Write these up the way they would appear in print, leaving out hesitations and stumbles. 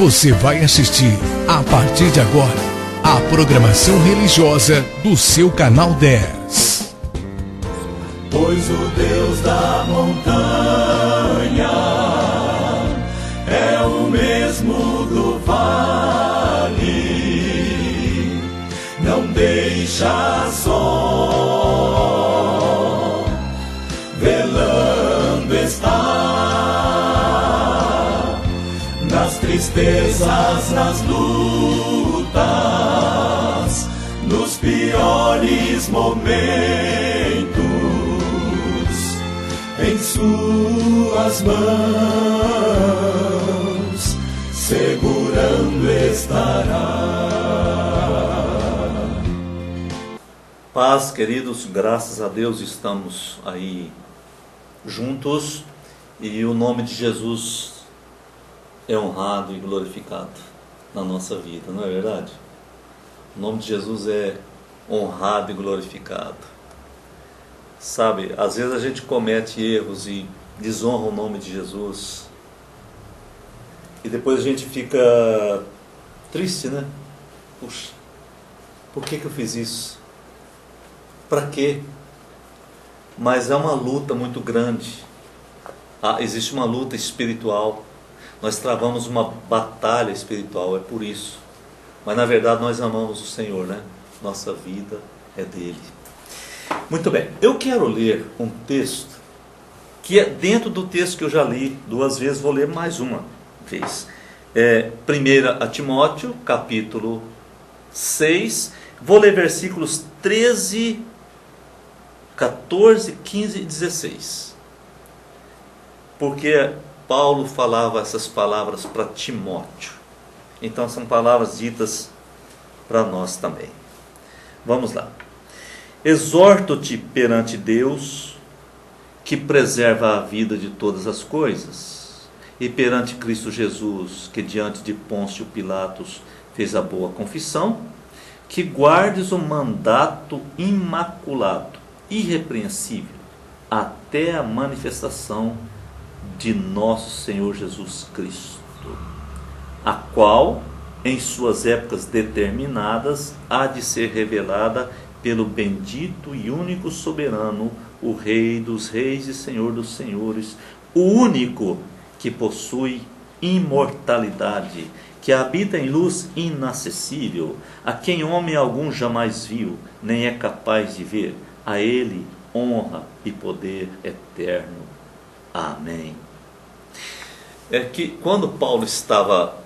Você vai assistir, a partir de agora, a programação religiosa do seu canal 10. Pois o Deus da montanha é o mesmo do vale, não deixa só, velando está nas tristezas, nas lutas, nos piores momentos, em suas mãos segurando estará. Paz, queridos, graças a Deus estamos aí juntos e o nome de Jesus é honrado e glorificado na nossa vida, não é verdade? O nome de Jesus é honrado e glorificado. Sabe, às vezes a gente comete erros e desonra o nome de Jesus e depois a gente fica triste, né? Puxa, por que eu fiz isso? Para quê? Mas é uma luta muito grande. Existe uma luta espiritual. Nós travamos uma batalha espiritual, é por isso. Mas na verdade nós amamos o Senhor, né? Nossa vida é dele. Muito bem, eu quero ler um texto que é dentro do texto que eu já li 2 vezes, vou ler mais uma vez. 1 Timóteo, capítulo 6, vou ler versículos 13, 14, 15 e 16. Porque Paulo falava essas palavras para Timóteo. Então são palavras ditas para nós também. Vamos lá. Exorto-te perante Deus, que preserva a vida de todas as coisas, e perante Cristo Jesus, que diante de Pôncio Pilatos fez a boa confissão, que guardes o mandato imaculado, irrepreensível, até a manifestação de nosso Senhor Jesus Cristo, a qual, em suas épocas determinadas, há de ser revelada pelo bendito e único soberano, o Rei dos reis e Senhor dos senhores, o único que possui imortalidade, que habita em luz inacessível, a quem homem algum jamais viu, nem é capaz de ver. A ele honra e poder eterno. Amém. É que quando Paulo estava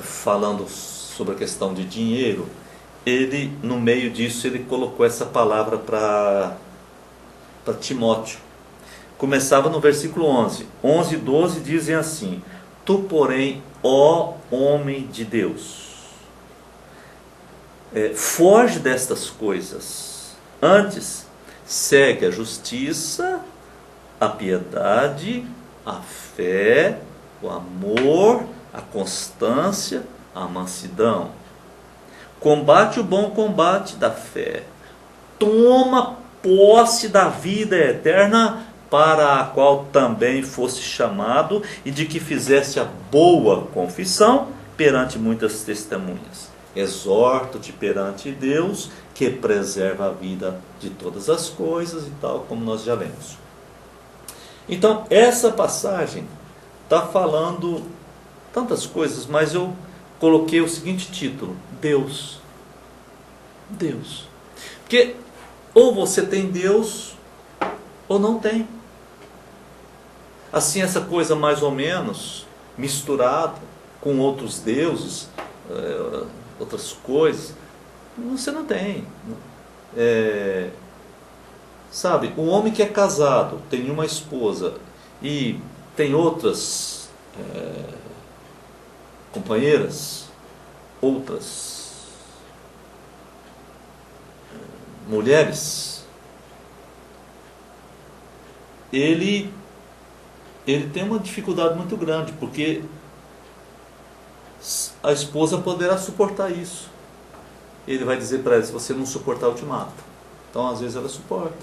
falando sobre a questão de dinheiro, ele, no meio disso, ele colocou essa palavra para Timóteo. Começava no versículo 11. 11 e 12 dizem assim: Tu, porém, ó homem de Deus, foge destas coisas. Antes, segue a justiça, a piedade, a fé, o amor, a constância, a mansidão. Combate o bom combate da fé. Toma posse da vida eterna, para a qual também fosse chamado, e de que fizeste a boa confissão perante muitas testemunhas. Exorto-te perante Deus, que preserva a vida de todas as coisas, e tal, como nós já lemos. Então, essa passagem está falando tantas coisas, mas eu coloquei o seguinte título: Deus. Deus. Porque ou você tem Deus, ou não tem. Assim, essa coisa mais ou menos misturada com outros deuses, outras coisas, você não tem. Sabe, o homem que é casado, tem uma esposa e tem outras companheiras, outras mulheres, ele tem uma dificuldade muito grande, porque a esposa poderá suportar isso. Ele vai dizer para ela: se você não suportar, eu te mato. Então, às vezes, ela suporta.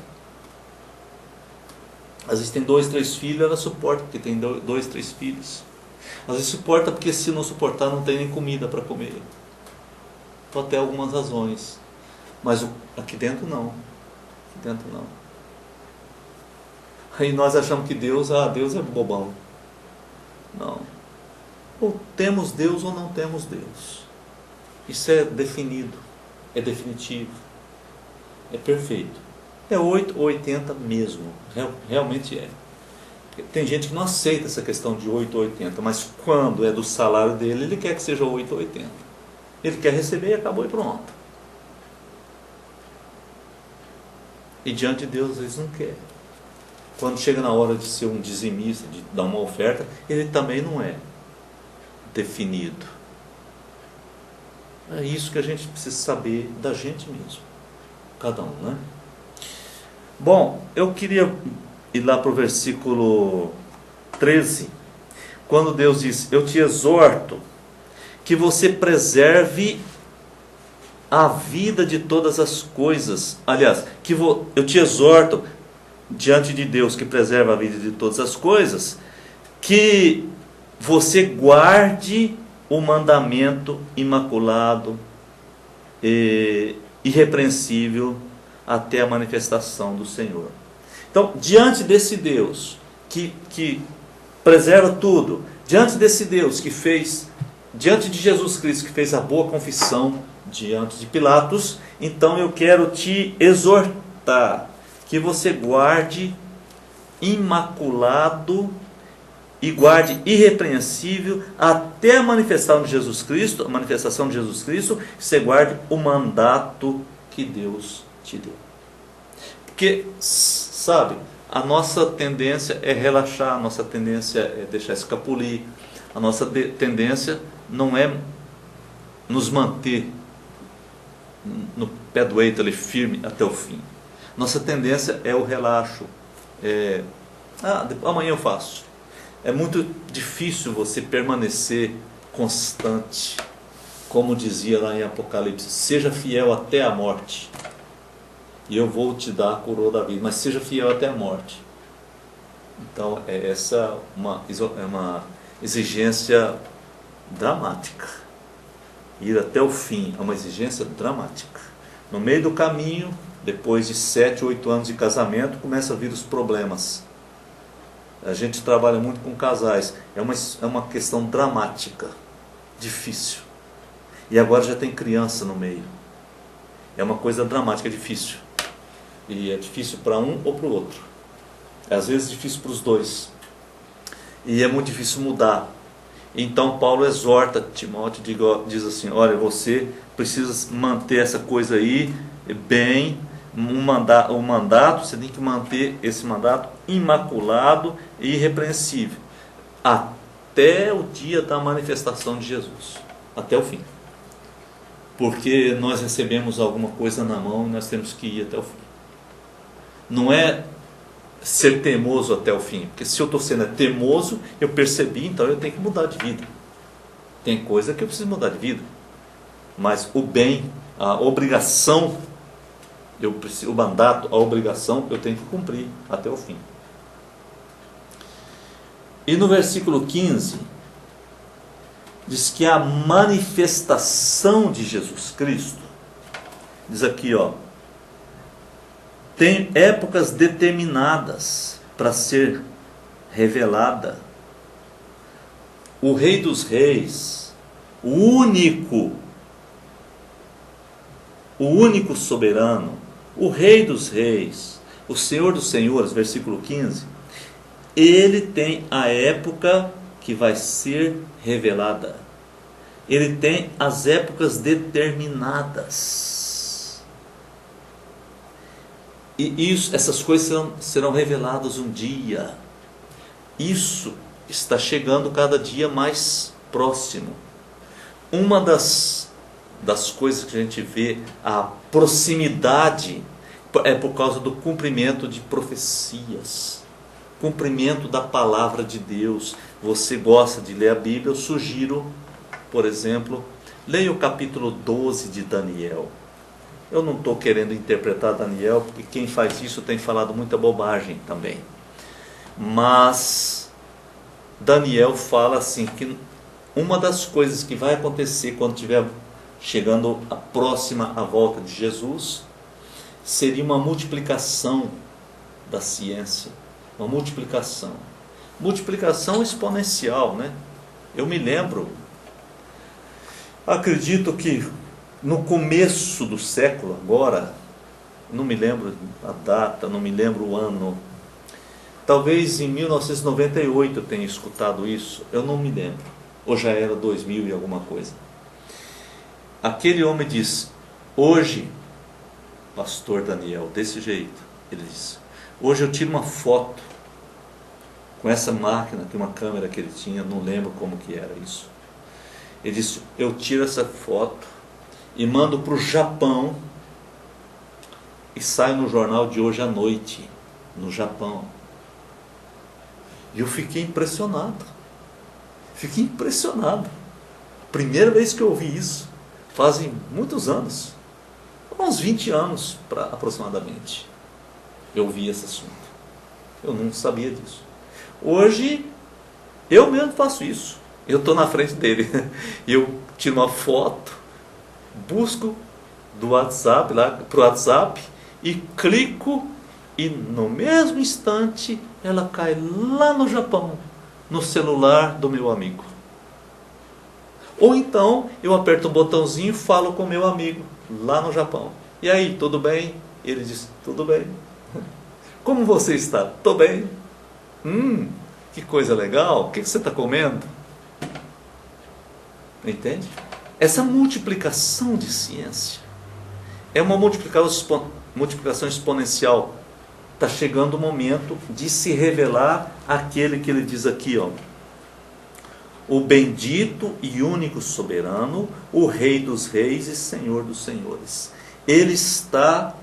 Às vezes tem 2, 3 filhos, ela suporta, porque tem 2, 3 filhos. Às vezes suporta porque se não suportar não tem nem comida para comer. Pode ter algumas razões. Mas aqui dentro não. Aqui dentro não. Aí nós achamos que Deus é bobão. Não. Ou temos Deus ou não temos Deus. Isso é definido. É definitivo. É perfeito. É 8 ou 80 mesmo. Realmente é. Tem gente que não aceita essa questão de 8 ou 80, mas quando é do salário dele, ele quer que seja 8 ou 80. Ele quer receber e acabou e pronto. E diante de Deus, às vezes não quer. Quando chega na hora de ser um dizimista, de dar uma oferta, ele também não é definido. É isso que a gente precisa saber da gente mesmo. Cada um, né? Bom, eu queria ir lá para o versículo 13, quando Deus diz: eu te exorto que você preserve a vida de todas as coisas. Aliás, eu te exorto diante de Deus que preserva a vida de todas as coisas, que você guarde o mandamento imaculado e irrepreensível até a manifestação do Senhor. Então, diante desse Deus que preserva tudo, diante desse Deus que fez, diante de Jesus Cristo que fez a boa confissão diante de Pilatos, então eu quero te exortar que você guarde imaculado e guarde irrepreensível até a manifestação de Jesus Cristo, você guarde o mandato que Deus te deu. Porque, sabe, a nossa tendência é relaxar, a nossa tendência é deixar escapulir, a nossa tendência não é nos manter no pé do eito ali, firme até o fim. Nossa tendência é o relaxo. Amanhã eu faço. É muito difícil você permanecer constante. Como dizia lá em Apocalipse: seja fiel até a morte, e eu vou te dar a coroa da vida. Mas seja fiel até a morte. Então, essa é uma exigência dramática. Ir até o fim é uma exigência dramática. No meio do caminho, depois de 7, 8 anos de casamento, começam a vir os problemas. A gente trabalha muito com casais. É uma questão dramática, difícil. E agora já tem criança no meio. É uma coisa dramática, é difícil. E é difícil para um ou para o outro. Às vezes é difícil para os dois. E é muito difícil mudar. Então Paulo exorta Timóteo, diz assim: olha, você precisa manter essa coisa aí bem, o mandato, você tem que manter esse mandato imaculado e irrepreensível, até o dia da manifestação de Jesus, até o fim. Porque nós recebemos alguma coisa na mão e nós temos que ir até o fim. Não é ser teimoso até o fim, porque se eu estou sendo teimoso, eu percebi, então eu tenho que mudar de vida. Tem coisa que eu preciso mudar de vida, mas o bem, a obrigação, o mandato, a obrigação, eu tenho que cumprir até o fim. E no versículo 15 diz que a manifestação de Jesus Cristo, diz aqui, tem épocas determinadas para ser revelada. O Rei dos Reis, o único soberano, o Rei dos Reis, o Senhor dos Senhores, versículo 15, ele tem a época que vai ser revelada. Ele tem as épocas determinadas. E essas coisas serão reveladas um dia. Isso está chegando cada dia mais próximo. Uma das coisas que a gente vê, a proximidade, é por causa do cumprimento de profecias, cumprimento da palavra de Deus. Você gosta de ler a Bíblia? Eu sugiro, por exemplo, leia o capítulo 12 de Daniel. Eu não estou querendo interpretar Daniel, porque quem faz isso tem falado muita bobagem também. Mas Daniel fala assim, que uma das coisas que vai acontecer quando estiver chegando a próxima à volta de Jesus, seria uma multiplicação da ciência, uma multiplicação exponencial, né? Eu me lembro, acredito que no começo do século, agora, não me lembro a data, não me lembro o ano, talvez em 1998 eu tenha escutado isso, eu não me lembro, ou já era 2000 e alguma coisa. Aquele homem diz, hoje, pastor Daniel, desse jeito, ele diz, hoje eu tiro uma foto com essa máquina, que uma câmera que ele tinha, não lembro como que era isso. Ele disse, eu tiro essa foto e mando para o Japão e sai no jornal de hoje à noite, no Japão. E eu fiquei impressionado. Primeira vez que eu ouvi isso, fazem muitos anos, uns 20 anos aproximadamente, eu ouvi esse assunto. Eu não sabia disso. Hoje, eu mesmo faço isso. Eu estou na frente dele. Eu tiro uma foto, busco do WhatsApp, lá para o WhatsApp, e clico, e no mesmo instante, ela cai lá no Japão, no celular do meu amigo. Ou então, eu aperto um botãozinho e falo com o meu amigo, lá no Japão. E aí, tudo bem? Ele diz, tudo bem. Como você está? Estou bem. Que coisa legal. O que você está comendo? Entende? Essa multiplicação de ciência é uma multiplicação exponencial. Está chegando o momento de se revelar aquele que ele diz aqui, ó, o bendito e único soberano, o Rei dos reis e Senhor dos senhores. Ele está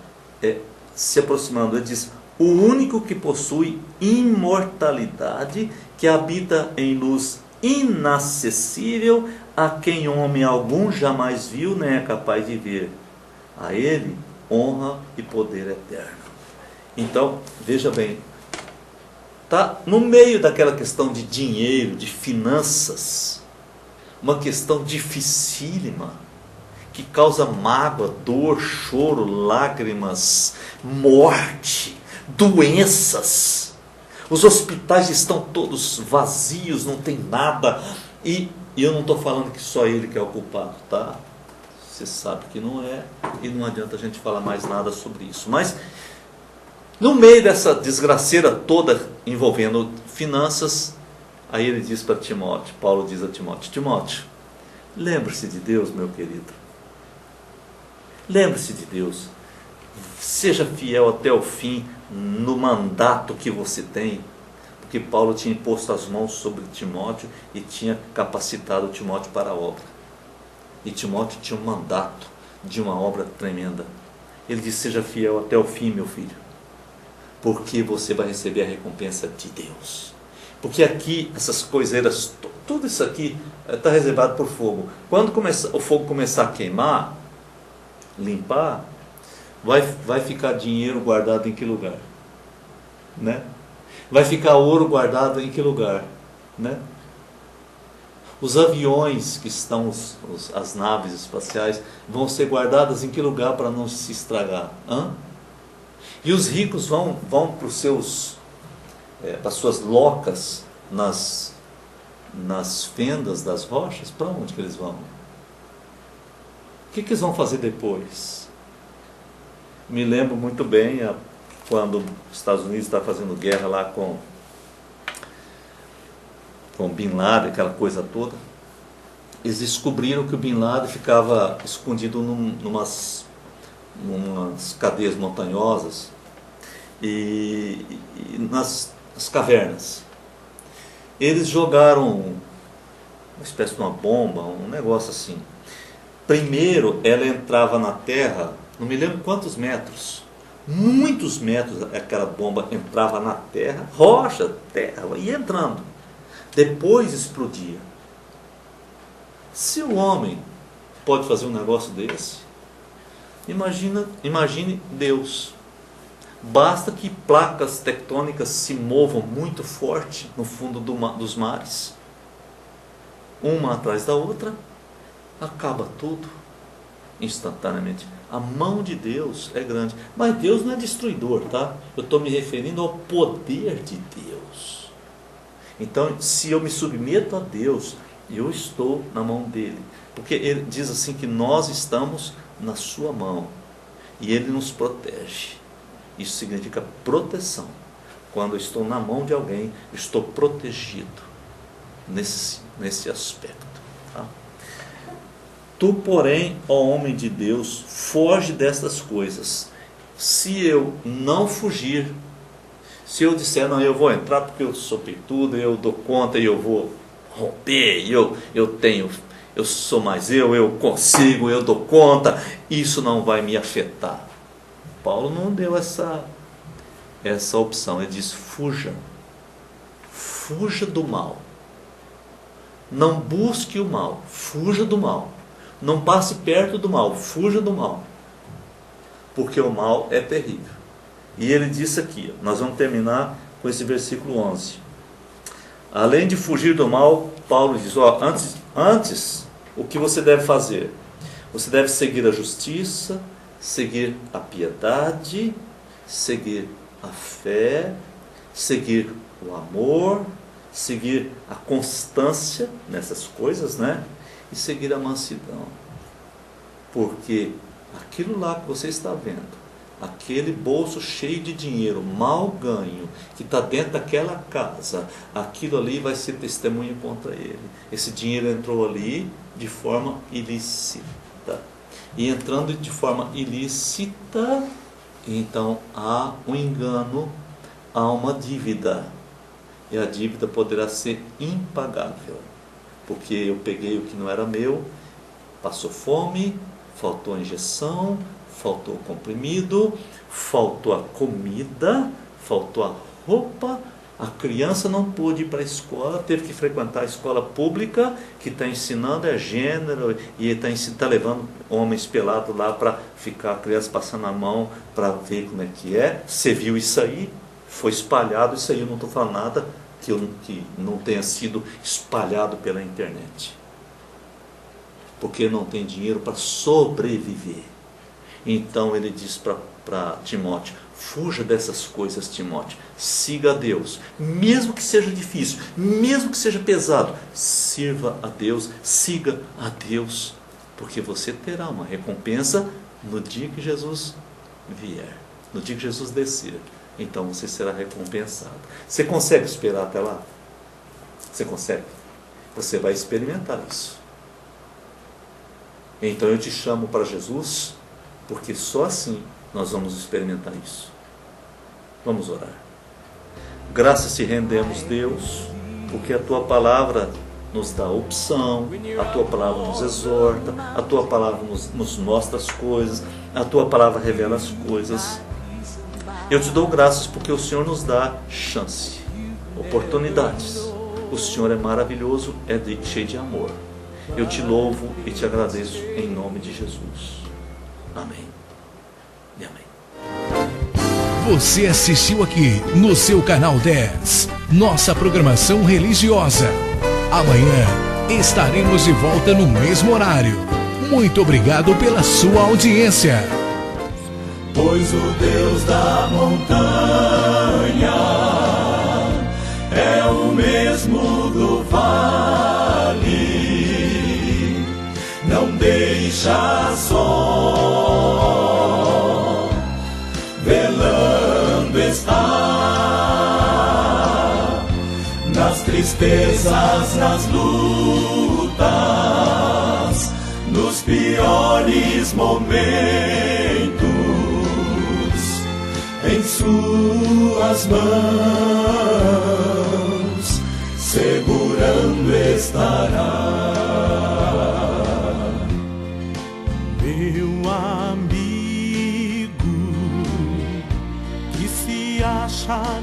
se aproximando, ele diz, o único que possui imortalidade, que habita em luz inacessível, a quem homem algum jamais viu, nem é capaz de ver. A ele honra e poder eterno. Então, veja bem, está no meio daquela questão de dinheiro, de finanças, uma questão dificílima, que causa mágoa, dor, choro, lágrimas, morte, doenças. Os hospitais estão todos vazios, não tem nada. E eu não estou falando que só ele que é o culpado, tá? Você sabe que não é, e não adianta a gente falar mais nada sobre isso. Mas, no meio dessa desgraceira toda envolvendo finanças, aí ele diz para Timóteo, Paulo diz a Timóteo, Timóteo, lembre-se de Deus, meu querido. Lembre-se de Deus. Seja fiel até o fim no mandato que você tem. Porque Paulo tinha imposto as mãos sobre Timóteo e tinha capacitado Timóteo para a obra. E Timóteo tinha um mandato de uma obra tremenda. Ele disse, seja fiel até o fim, meu filho. Porque você vai receber a recompensa de Deus. Porque aqui, essas coiseiras, tudo isso aqui está reservado por fogo. Quando o fogo começar a queimar, limpar, vai ficar dinheiro guardado em que lugar? Né? Vai ficar ouro guardado em que lugar? Né? Os aviões que estão, as naves espaciais, vão ser guardadas em que lugar para não se estragar? E os ricos vão para as suas locas nas fendas das rochas? Para onde que eles vão? O que eles vão fazer depois? Me lembro muito bem quando os Estados Unidos está fazendo guerra lá com Bin Laden, aquela coisa toda. Eles descobriram que o Bin Laden ficava escondido numas cadeias montanhosas e nas cavernas. Eles jogaram uma espécie de uma bomba, um negócio assim. Primeiro ela entrava na terra, não me lembro quantos metros, muitos metros aquela bomba entrava na terra, rocha, terra, ia entrando. Depois explodia. Se o homem pode fazer um negócio desse, imagine Deus. Basta que placas tectônicas se movam muito forte no fundo dos mares, uma atrás da outra, acaba tudo instantaneamente. A mão de Deus é grande, mas Deus não é destruidor, tá? Eu estou me referindo ao poder de Deus. Então, se eu me submeto a Deus, eu estou na mão dele, porque ele diz assim que nós estamos na sua mão e ele nos protege. Isso significa proteção. Quando eu estou na mão de alguém, estou protegido nesse aspecto. Tá? Tu, porém, ó homem de Deus, foge destas coisas. Se eu não fugir, se eu disser, não, eu vou entrar porque eu sou peitudo, eu dou conta, eu vou romper, eu sou mais eu consigo, eu dou conta, isso não vai me afetar. Paulo não deu essa opção, ele diz: fuja do mal, não busque o mal, fuja do mal, não passe perto do mal, fuja do mal, porque o mal é terrível. E ele disse aqui, nós vamos terminar com esse versículo 11, além de fugir do mal, Paulo diz, antes, o que você deve fazer? Você deve seguir a justiça, seguir a piedade, seguir a fé, seguir o amor, seguir a constância nessas coisas, né? E seguir a mansidão. Porque aquilo lá que você está vendo, aquele bolso cheio de dinheiro, mal ganho, que está dentro daquela casa, aquilo ali vai ser testemunho contra ele. Esse dinheiro entrou ali de forma ilícita. E entrando de forma ilícita, então há um engano, há uma dívida. E a dívida poderá ser impagável. Porque eu peguei o que não era meu, passou fome, faltou a injeção, faltou o comprimido, faltou a comida, faltou a roupa. A criança não pôde ir para a escola, teve que frequentar a escola pública, que está ensinando gênero, e está levando homens pelados lá para ficar a criança passando a mão para ver como é que é. Você viu isso aí? Foi espalhado isso aí, eu não estou falando nada que não tenha sido espalhado pela internet. Porque não tem dinheiro para sobreviver. Então ele diz para Timóteo: fuja dessas coisas, Timóteo. Siga a Deus. Mesmo que seja difícil, mesmo que seja pesado, sirva a Deus, siga a Deus. Porque você terá uma recompensa no dia que Jesus vier, no dia que Jesus descer. Então você será recompensado. Você consegue esperar até lá? Você consegue? Você vai experimentar isso. Então eu te chamo para Jesus, porque só assim nós vamos experimentar isso. Vamos orar. Graças te rendemos, Deus, porque a Tua palavra nos dá opção, a Tua palavra nos exorta, a Tua palavra nos mostra as coisas, a Tua palavra revela as coisas. Eu te dou graças porque o Senhor nos dá chance, oportunidades. O Senhor é maravilhoso, cheio de amor. Eu te louvo e te agradeço em nome de Jesus. Amém e amém. Você assistiu aqui no seu canal 10, nossa programação religiosa. Amanhã estaremos de volta no mesmo horário. Muito obrigado pela sua audiência. Pois o Deus da montanha é o mesmo do vale, não deixa só, velando está, nas tristezas, nas lutas, nos piores momentos, em suas mãos segurando estará. Meu amigo que se acha